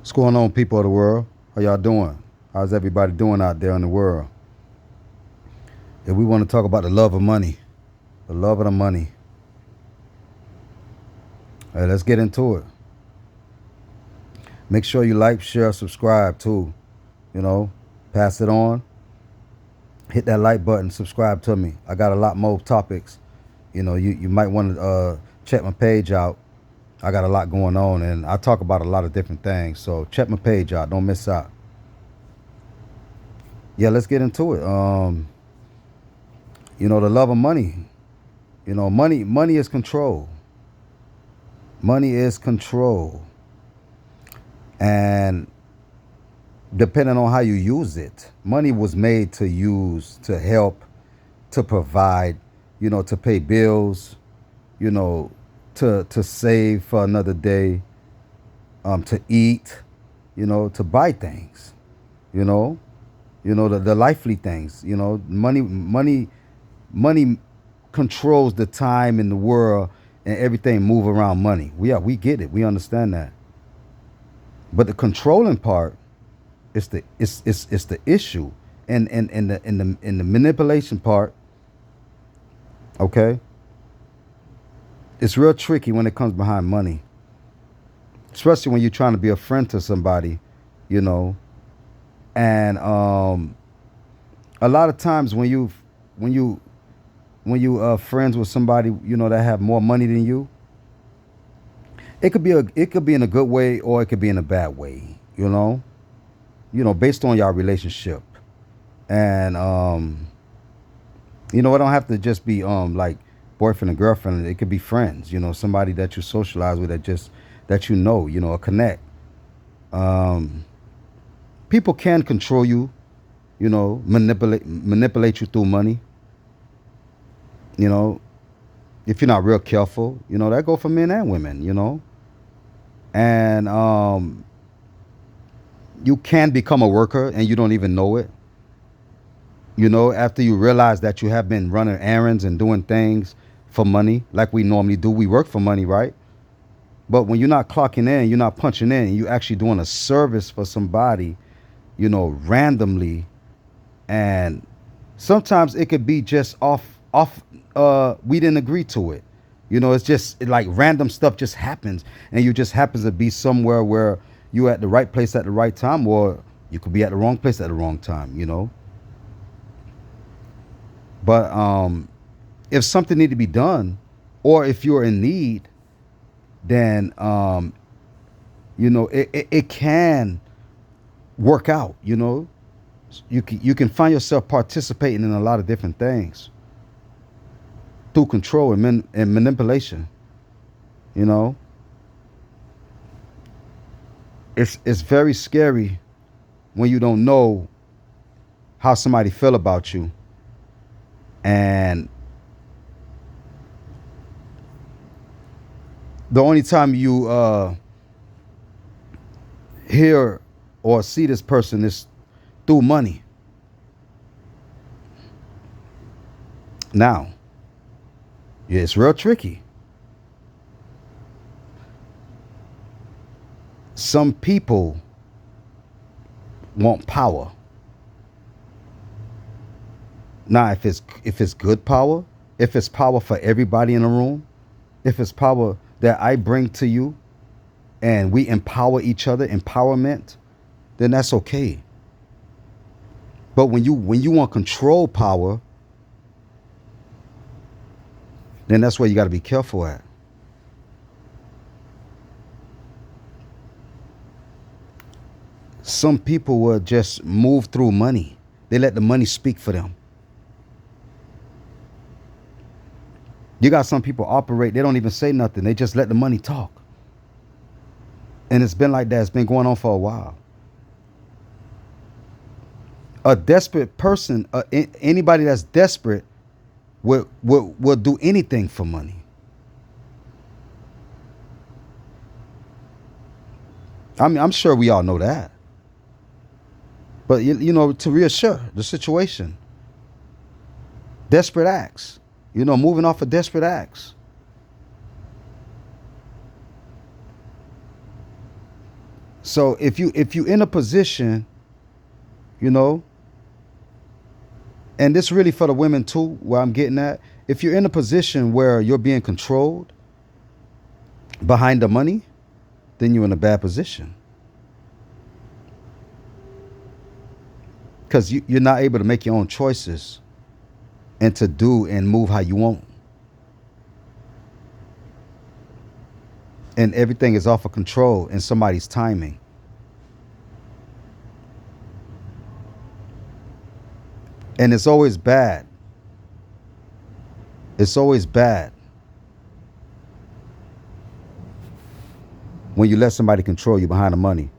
What's going on, people of the world? How y'all doing? How's everybody doing out there in the world? If we want to talk about the love of money, the love of the money, hey, let's get into it. Make sure you like, share, subscribe too. You know, pass it on. Hit that like button, subscribe to me. I got a lot more topics. You might want to check my page out. I got a lot going on, and I talk about a lot of different things. So check my page out. Don't miss out. Yeah, let's get into it. The love of money. Money is control. Money is control. And depending on how you use it, money was made to use to help, to provide, to pay bills, you know, to save for another day, to eat, to buy things, you know, the lively things, money controls the time in the world, and everything move around money. We get it. We understand that. But the controlling part is it's the issue, and the manipulation part. Okay, it's real tricky when it comes behind money, especially when you're trying to be a friend to somebody, you know. And a lot of times when you when you friends with somebody, that have more money than you, it could be in a good way or it could be in a bad way, based on your relationship. And it don't have to just be like boyfriend and girlfriend. It could be friends, somebody that you socialize with, that a connect. Um, People can control you, manipulate you through money. You know, if you're not real careful, that go for men and women. And you can become a worker and you don't even know it. After you realize that you have been running errands and doing things for money, like we normally do. We work for money, right? But when you're not clocking in, you're not punching in, and you're actually doing a service for somebody, randomly. And sometimes it could be just off we didn't agree to it. It's just like random stuff just happens, and you just happens to be somewhere where you at the right place at the right time, or you could be at the wrong place at the wrong time. But if something need to be done, or if you're in need, then it can work out. You can find yourself participating in a lot of different things through control and manipulation. You know, it's very scary when you don't know how somebody feel about you, and the only time you hear or see this person is through money. Now, yeah, it's real tricky. Some people want power. Now, if it's good power, if it's power for everybody in the room, if it's power that I bring to you and we empower each other, empowerment, then that's okay. But when you want control power, then that's where you got to be careful at. Some people will just move through money. They let the money speak for them. You got some people operate, they don't even say nothing. They just let the money talk. And it's been like that. It's been going on for a while. A desperate person, anybody that's desperate, will do anything for money. I mean, I'm sure we all know that. But to reassure the situation, desperate acts. Moving off of desperate acts. So if you in a position, you know, and this really for the women too, where I'm getting at, if you're in a position where you're being controlled behind the money, then you're in a bad position. Because you're not able to make your own choices and to do and move how you want. And everything is off of control and somebody's timing. And it's always bad. It's always bad when you let somebody control you behind the money.